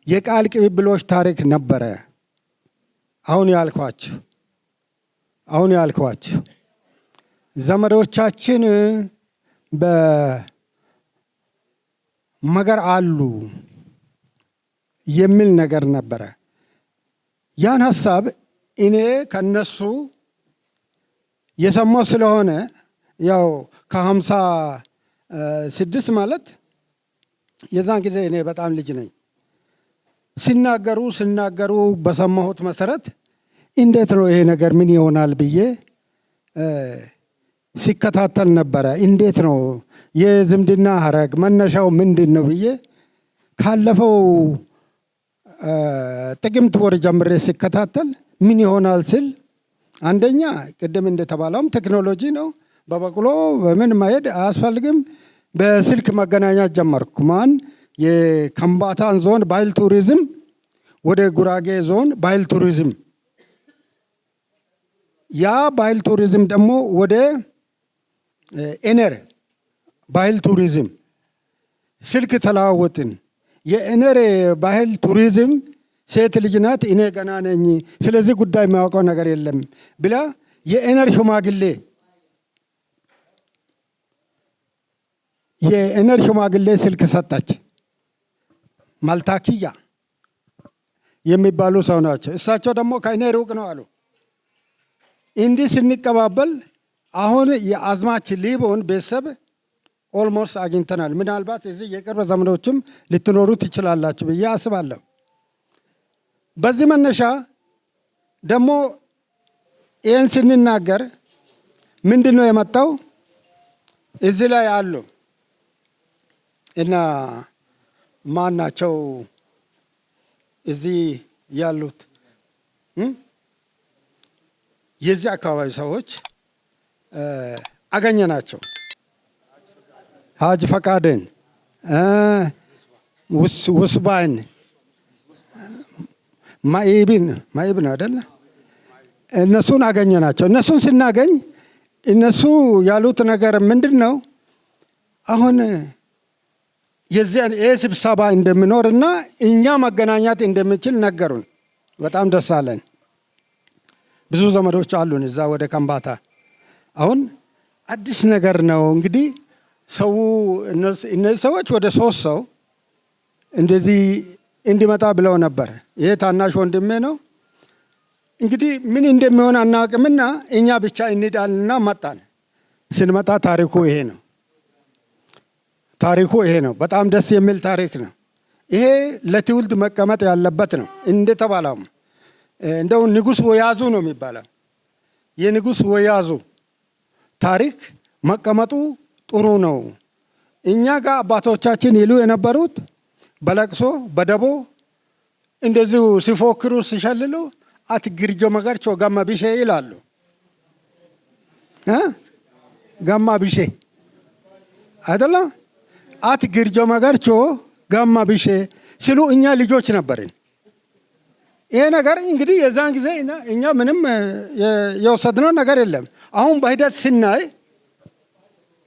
የቃል ቅብብሎች ታሪክ ነበረ። አሁን ያልኳችሁ ዘመዶቻችን በመገር አሉ የሚል ነገር ነበረ። ያን ሀሳብ እኔ ከነሱ የሰማው ስለሆነ ያው ከ56 ማለት የዛን ጊዜ እኔ በጣም ልጅ ነኝ። ሲናገሩ በሰማሁት መሰረት እንዴት ነው ይሄ ነገር ምን ይሆናል ብዬ ሲከታተል ነበረ። እንዴት ነው የዝምድና ሀረግ መነሻው ምንድን ነው ብዬ ካለፈው ጥቅምት ወር ጀምሬ ሲከታተል ምን ይሆናል ስል አንደኛ ቅድም እንደተባለውም ቴክኖሎጂ ነው። በበቅሎ በምን ማሄድ አያስፈልግም። በስልክ መገናኛት ጀመርኩ። ማን የከምባታን ዞን ባህል ቱሪዝም ወደ ጉራጌ ዞን ባህል ቱሪዝም፣ ያ ባህል ቱሪዝም ደግሞ ወደ ኤነር ባህል ቱሪዝም ስልክ ተለዋወጥን። የኤነር ባህል ቱሪዝም ሴት ልጅ ናት፣ እኔ ገና ነኝ፣ ስለዚህ ጉዳይ የሚያውቀው ነገር የለም ብላ የኤነር ሽማግሌ ስልክ ሰጣች። ማልታኪያ የሚባሉ ሰው ናቸው። እሳቸው ደግሞ ከእኔ ሩቅ ነው አሉ። እንዲህ ስንቀባበል አሁን የአዝማች ሊቦን ቤተሰብ ኦልሞስት አግኝተናል። ምናልባት እዚህ የቅርብ ዘመዶችም ልትኖሩ ትችላላችሁ ብዬ አስባለሁ። በዚህ መነሻ ደግሞ ይህን ስንናገር ምንድን ነው የመጣው እዚህ ላይ አሉ እና ማን ናቸው እዚህ ያሉት የዚህ አካባቢ ሰዎች አገኘናቸው። ሀጅ ፈቃድን፣ ውስባን፣ ማኢብን አይደለ? እነሱን አገኘናቸው። እነሱን ስናገኝ እነሱ ያሉት ነገር ምንድን ነው? አሁን የዚያን ይህ ስብሰባ እንደሚኖርና እኛ መገናኛት እንደምችል ነገሩን። በጣም ደስ አለን። ብዙ ዘመዶች አሉን እዛ ወደ ከምባታ። አሁን አዲስ ነገር ነው እንግዲህ ሰው እነዚህ ሰዎች ወደ 3 ሰው እንደዚህ እንዲመጣ ብለው ነበር። ይሄ ታናሽ ወንድሜ ነው። እንግዲህ ምን እንደሚሆን አናውቅምና እኛ ብቻ እንሄዳልና መጣን። ስንመጣ ታሪኩ ይሄ ነው። በጣም ደስ የሚል ታሪክ ነው። ይሄ ለትውልድ መቀመጥ ያለበት ነው። እንደተባለውም እንደው ንጉሥ ወያዙ ነው የሚባለው። የንጉሥ ወያዙ ታሪክ መቀመጡ ጥሩ ነው። እኛ ጋር አባቶቻችን ይሉ የነበሩት በለቅሶ በደቦ እንደዚሁ ሲፎክሩ ሲሸልሉ አትግርጆ መገርቾ ጋማ ቢሼ ይላሉ። ጋማ ቢሼ አይደለም፣ አትግርጆ መገርቾ ጋማ ቢሼ ሲሉ እኛ ልጆች ነበርን። ይሄ ነገር እንግዲህ የዛን ጊዜ እኛ ምንም የወሰድነው ነገር የለም። አሁን በሂደት ስናይ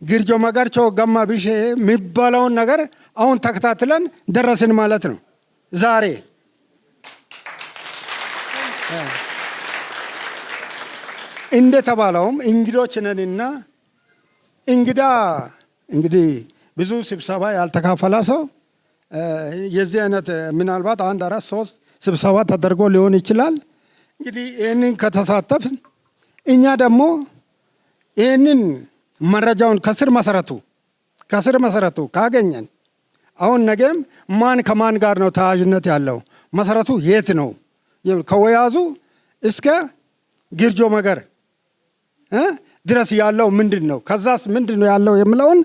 ግርጆ መገርቾ ጋማ ቢሼ የሚባለውን ነገር አሁን ተከታትለን ደረስን ማለት ነው። ዛሬ እንደተባለውም እንግዶች ነንና እንግዳ እንግዲህ ብዙ ስብሰባ ያልተካፈለ ሰው የዚህ አይነት ምናልባት 1 4 3 ስብሰባ ተደርጎ ሊሆን ይችላል። እንግዲህ ይህንን ከተሳተፍን እኛ ደግሞ ይህንን መረጃውን ከስር መሰረቱ ካገኘን አሁን ነገም ማን ከማን ጋር ነው ተያያዥነት ያለው መሰረቱ የት ነው ከወያዙ እስከ ግርጆ መገር ድረስ ያለው ምንድን ነው፣ ከዛስ ምንድን ነው ያለው የሚለውን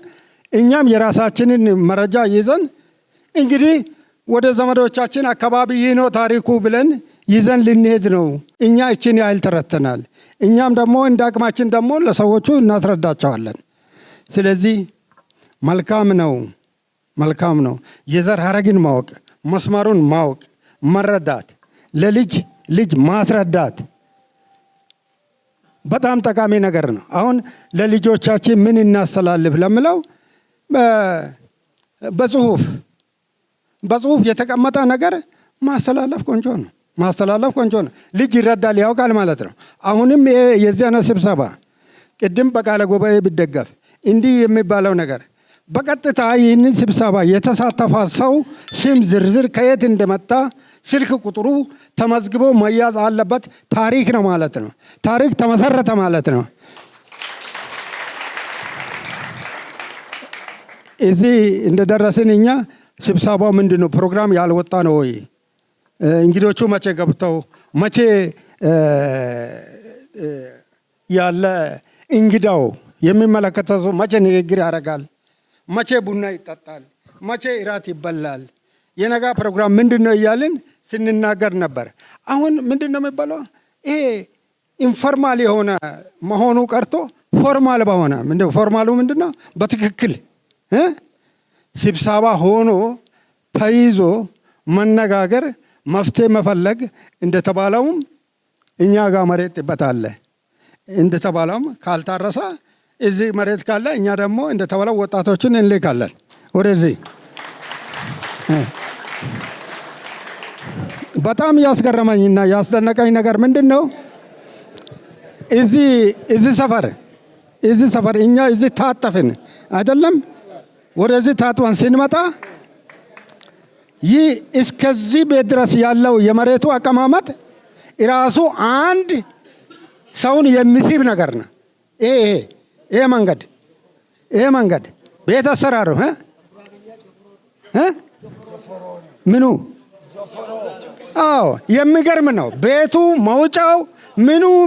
እኛም የራሳችንን መረጃ ይዘን እንግዲህ ወደ ዘመዶቻችን አካባቢ ይህ ነው ታሪኩ ብለን ይዘን ልንሄድ ነው። እኛ እችን ያህል ተረተናል። እኛም ደግሞ እንደ አቅማችን ደግሞ ለሰዎቹ እናስረዳቸዋለን። ስለዚህ መልካም ነው የዘር ሀረግን ማወቅ፣ መስመሩን ማወቅ፣ መረዳት፣ ለልጅ ማስረዳት በጣም ጠቃሚ ነገር ነው። አሁን ለልጆቻችን ምን እናስተላልፍ ለምለው በጽሁፍ የተቀመጠ ነገር ማስተላለፍ ቆንጆ ነው። ልጅ ይረዳል፣ ያውቃል ማለት ነው። አሁንም የዚህ አይነት ስብሰባ ቅድም በቃለ ጉባኤ ቢደገፍ እንዲህ የሚባለው ነገር በቀጥታ ይህንን ስብሰባ የተሳተፈ ሰው ስም ዝርዝር ከየት እንደመጣ ስልክ ቁጥሩ ተመዝግቦ መያዝ አለበት። ታሪክ ነው ማለት ነው። ታሪክ ተመሰረተ ማለት ነው። እዚህ እንደደረስን እኛ ስብሰባው ምንድን ነው ፕሮግራም ያልወጣ ነው ወይ? እንግዶቹ መቼ ገብተው መቼ ያለ እንግዳው የሚመለከተው ሰው መቼ ንግግር ያደርጋል? መቼ ቡና ይጠጣል? መቼ እራት ይበላል? የነጋ ፕሮግራም ምንድን ነው እያልን ስንናገር ነበር። አሁን ምንድን ነው የሚባለው? ይሄ ኢንፎርማል የሆነ መሆኑ ቀርቶ ፎርማል በሆነ ፎርማሉ ምንድን ነው? በትክክል ስብሰባ ሆኖ ተይዞ መነጋገር፣ መፍትሄ መፈለግ እንደተባለውም እኛ ጋር መሬት ጥበት አለ። እንደተባለውም ካልታረሰ እዚህ መሬት ካለ እኛ ደግሞ እንደተባለው ወጣቶችን እንልካለን ወደዚህ። በጣም ያስገረመኝና ያስደነቀኝ ነገር ምንድን ነው? እዚህ ሰፈር እኛ እዚህ ታጠፍን አይደለም፣ ወደዚህ ታጥበን ስንመጣ ይህ እስከዚህ ቤት ድረስ ያለው የመሬቱ አቀማመጥ ራሱ አንድ ሰውን የሚስብ ነገር ነው። ይሄ መንገድ ቤት አሰራሩ ምኑ የሚገርም ነው። ቤቱ መውጫው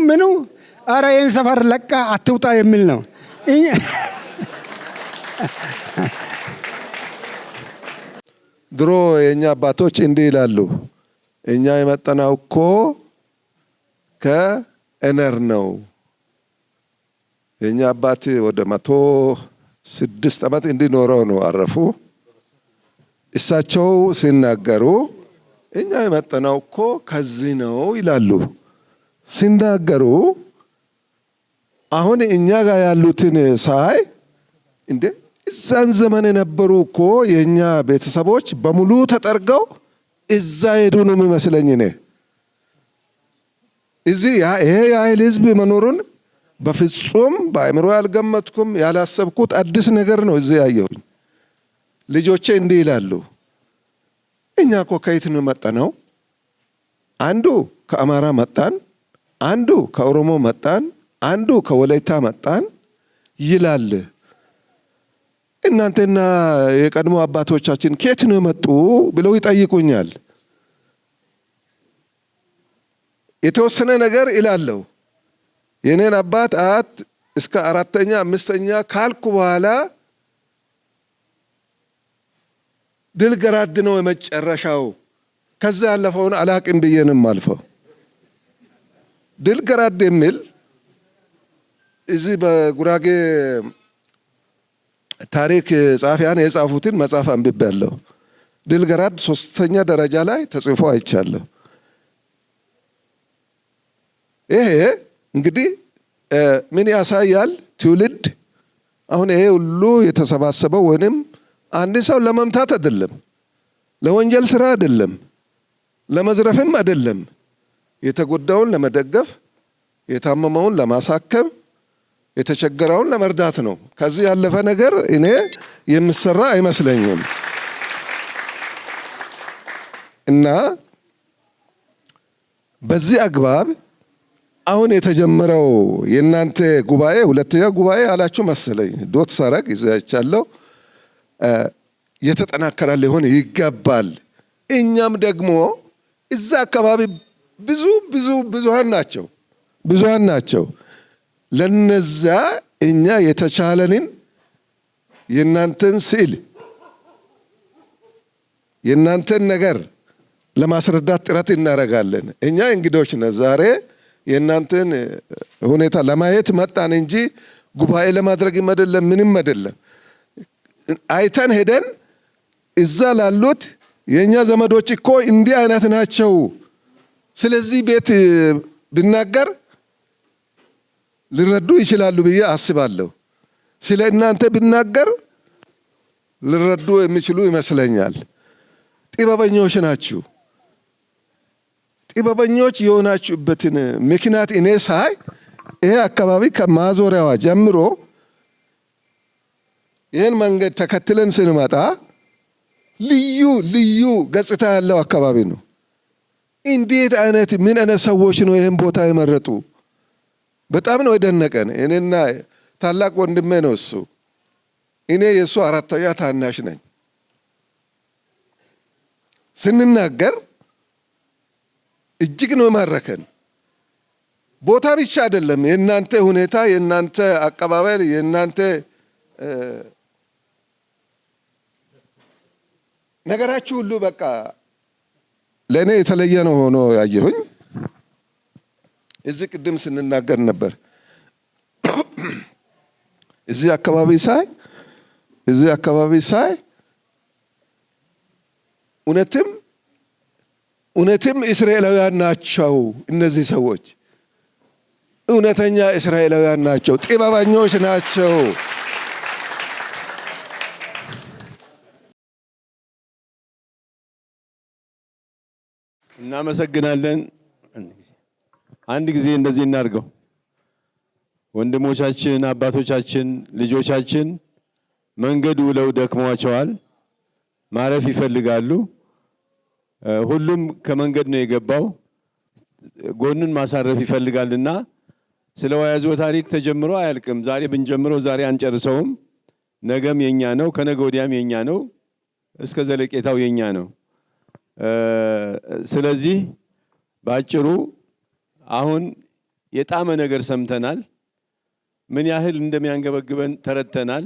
ምኑ አረ ይህን ሰፈር ለቃ አትውጣ የሚል ነው። ድሮ የኛ አባቶች እንዲህ ይላሉ፣ እኛ የመጣነው እኮ ከእነር ነው። የኛ አባት ወደ 106 ዓመት እንዲኖረው ነው አረፉ። እሳቸው ሲናገሩ እኛ የመጣነው እኮ ከዚህ ነው ይላሉ። ሲናገሩ አሁን እኛ ጋር ያሉትን ሳይ እንዴ እዛን ዘመን የነበሩ እኮ የኛ ቤተሰቦች በሙሉ ተጠርገው እዛ ሄዱ ነው የሚመስለኝ። እኔ እዚህ ይሄ ያህል ህዝብ መኖሩን በፍጹም በአእምሮ ያልገመትኩም ያላሰብኩት አዲስ ነገር ነው እዚህ ያየሁኝ። ልጆቼ እንዲህ ይላሉ፣ እኛ እኮ ከየት ነው መጣነው? አንዱ ከአማራ መጣን፣ አንዱ ከኦሮሞ መጣን፣ አንዱ ከወላይታ መጣን ይላል። እናንተና የቀድሞ አባቶቻችን ከየት ነው መጡ ብለው ይጠይቁኛል። የተወሰነ ነገር ይላለሁ። የኔን አባት አያት እስከ 4ኛ 5ኛ ካልኩ በኋላ ድል ገራድ ነው የመጨረሻው። ከዛ ያለፈውን አላቅም ብዬንም አልፈው ድል ገራድ የሚል እዚህ በጉራጌ ታሪክ ጸሐፊያን የጻፉትን መጽሐፍ አንብቤያለሁ። ድል ገራድ 3ኛ ደረጃ ላይ ተጽፎ አይቻለሁ። ይሄ እንግዲህ ምን ያሳያል? ትውልድ አሁን ይሄ ሁሉ የተሰባሰበው ወይንም አንድ ሰው ለመምታት አይደለም፣ ለወንጀል ስራ አይደለም፣ ለመዝረፍም አይደለም፣ የተጎዳውን ለመደገፍ፣ የታመመውን ለማሳከም፣ የተቸገረውን ለመርዳት ነው። ከዚህ ያለፈ ነገር እኔ የምሰራ አይመስለኝም። እና በዚህ አግባብ አሁን የተጀመረው የእናንተ ጉባኤ 2ኛ ጉባኤ አላችሁ መሰለኝ ዶት ሳረግ ይዛቻለሁ የተጠናከረ ሊሆን ይገባል። እኛም ደግሞ እዛ አካባቢ ብዙሃን ናቸው። ለነዛ እኛ የተቻለንን የእናንተን ስዕል የእናንተን ነገር ለማስረዳት ጥረት እናደርጋለን። እኛ እንግዶች ነን። ዛሬ የእናንተን ሁኔታ ለማየት መጣን እንጂ ጉባኤ ለማድረግ አይደለም፣ ምንም አይደለም። አይተን ሄደን እዛ ላሉት የኛ ዘመዶች እኮ እንዲህ አይነት ናቸው፣ ስለዚህ ቤት ብናገር ሊረዱ ይችላሉ ብዬ አስባለሁ። ስለ እናንተ ብናገር ሊረዱ የሚችሉ ይመስለኛል። ጥበበኞች ናችሁ። ጥበበኞች የሆናችሁበትን ምክንያት እኔ ሳይ ይሄ አካባቢ ከማዞሪያዋ ጀምሮ ይህን መንገድ ተከትለን ስንመጣ ልዩ ገጽታ ያለው አካባቢ ነው። እንዴት አይነት ምን አይነት ሰዎች ነው ይህን ቦታ የመረጡ? በጣም ነው የደነቀን። እኔና ታላቅ ወንድሜ ነው እሱ። እኔ የእሱ 4ኛ ታናሽ ነኝ። ስንናገር እጅግ ነው የማረከን። ቦታ ብቻ አይደለም፣ የእናንተ ሁኔታ፣ የእናንተ አቀባበል፣ የእናንተ ነገራችሁ ሁሉ በቃ ለእኔ የተለየ ነው ሆኖ ያየሁኝ። እዚህ ቅድም ስንናገር ነበር። እዚህ አካባቢ ሳይ እውነትም እስራኤላውያን ናቸው። እነዚህ ሰዎች እውነተኛ እስራኤላውያን ናቸው፣ ጥበበኞች ናቸው። እናመሰግናለን። አንድ ጊዜ እንደዚህ እናድርገው። ወንድሞቻችን፣ አባቶቻችን፣ ልጆቻችን መንገድ ውለው ደክሟቸዋል፣ ማረፍ ይፈልጋሉ። ሁሉም ከመንገድ ነው የገባው፣ ጎኑን ማሳረፍ ይፈልጋልና ስለ ወያዞ ታሪክ ተጀምሮ አያልቅም። ዛሬ ብንጀምረው ዛሬ አንጨርሰውም። ነገም የኛ ነው፣ ከነገ ወዲያም የኛ ነው፣ እስከ ዘለቄታው የኛ ነው። ስለዚህ ባጭሩ አሁን የጣመ ነገር ሰምተናል። ምን ያህል እንደሚያንገበግበን ተረድተናል።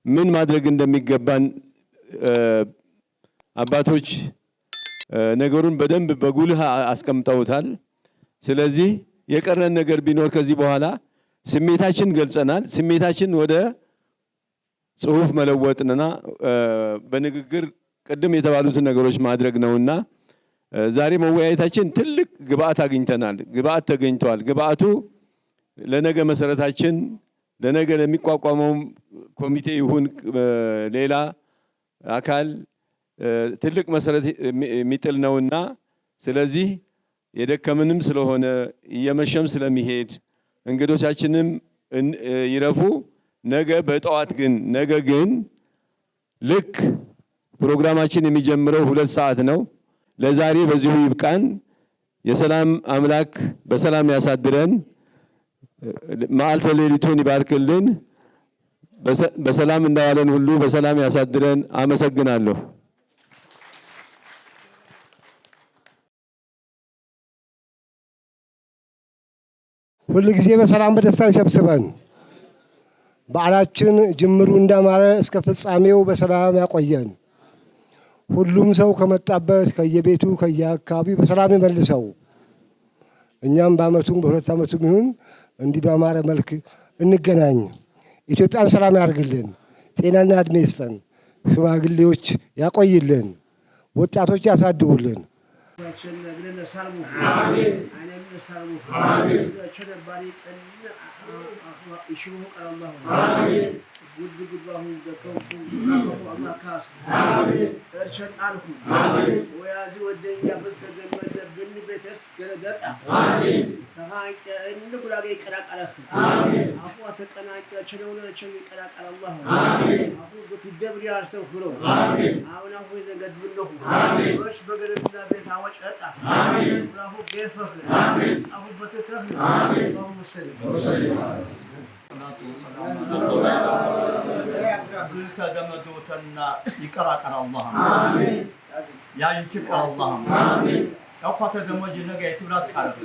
ምን ማድረግ እንደሚገባን አባቶች ነገሩን በደንብ በጉልህ አስቀምጠውታል። ስለዚህ የቀረን ነገር ቢኖር ከዚህ በኋላ ስሜታችን ገልጸናል። ስሜታችን ወደ ጽሁፍ መለወጥና በንግግር ቅድም የተባሉትን ነገሮች ማድረግ ነውና ዛሬ መወያየታችን ትልቅ ግብአት አግኝተናል። ግብአት ተገኝቷል። ግብአቱ ለነገ መሰረታችን ለነገ ለሚቋቋመው ኮሚቴ ይሁን ሌላ አካል ትልቅ መሰረት የሚጥል ነውና ስለዚህ የደከምንም ስለሆነ እየመሸም ስለሚሄድ እንግዶቻችንም ይረፉ። ነገ በጠዋት ግን ልክ ፕሮግራማችን የሚጀምረው 2 ሰዓት ነው። ለዛሬ በዚሁ ይብቃን። የሰላም አምላክ በሰላም ያሳድረን፣ መዓልተ ሌሊቱን ይባርክልን። በሰላም እንዳዋለን ሁሉ በሰላም ያሳድረን። አመሰግናለሁ። ሁሉ ጊዜ በሰላም በደስታ ይሰብስበን። በዓላችን ጅምሩ እንዳማረ እስከ ፍጻሜው በሰላም ያቆየን። ሁሉም ሰው ከመጣበት ከየቤቱ ከየአካባቢው በሰላም ይመልሰው። እኛም በአመቱም በ2 ዓመቱም ይሁን እንዲህ ባማረ መልክ እንገናኝ። ኢትዮጵያን ሰላም ያርግልን፣ ጤናና እድሜ ይስጠን፣ ሽማግሌዎች ያቆይልን፣ ወጣቶች ያሳድጉልን። ተደመዶተና ይቀራቀር አላህ ያ ይፍቀር አላህ አቋተ ደሞጂ ነገ ይትብራት ካረፍ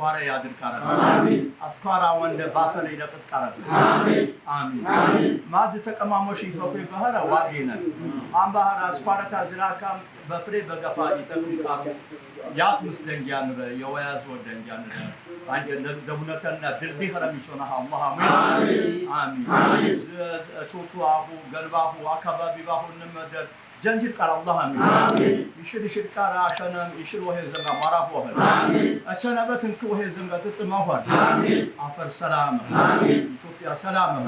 ዋራ ያድር ካረፍ አስኳራ ወንደ ባሰለ ይለቅጥ ካረፍ አሚን ማድ ተቀማሞሽ ይፈኩ ባህራ ዋጌነ አምባሃራ አስኳራታ ዝራካም በፍሬ በገፋ ይተኩም ቃሩ ያት ምስለንጃን የወያዝ ወደንጃን አንጀ ደቡነተና ድልድይ ኸረሚሾና አላህ አሚን ቾቱ አሁ ገልባሁ አካባቢ ባሁ እንመደር جنجر قال الله آمين يشيل قال عشان يشيل وهي زنقة مراه وهي عشان أبتن كوه زنقة تتماهر عفر سلامة توبيا سلامة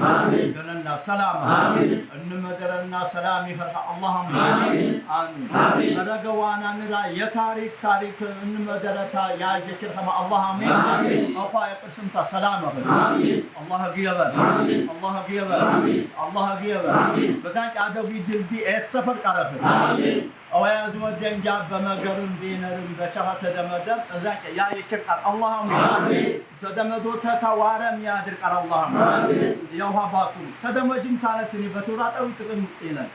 جننا سلامة إنما درنا سلامي فرح الله آمين هذا جوانا نرى يتاريك تاريك إنما درتا يا ذكر هم الله آمين أفا يقسم تا سلامة الله جيبه الله جيبه الله جيبه بذلك عدو يدل دي السفر آمين أوياز ودين جاب بمجرم بينهم بشهة دمدم ذاك يا يكفر اللهم آمين تدمدو تتوارم يا درك اللهم آمين يا هباكم تدمجم تانتني بتورات أو تقمتينا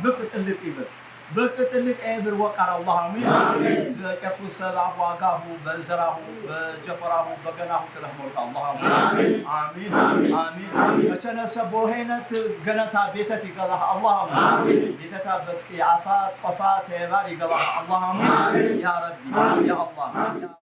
بقت اللي تيبت بكتلك إبر وقر اللهم آمين كتو سبعه وقاه بزراه بجفراه بقناه تلهمك اللهم آمين آمين آمين عشان سبوهينة قناتها بيتتي قضاها اللهم آمين بيتتها بكي عفات قفات يباري قضاها اللهم آمين يا ربي يا الله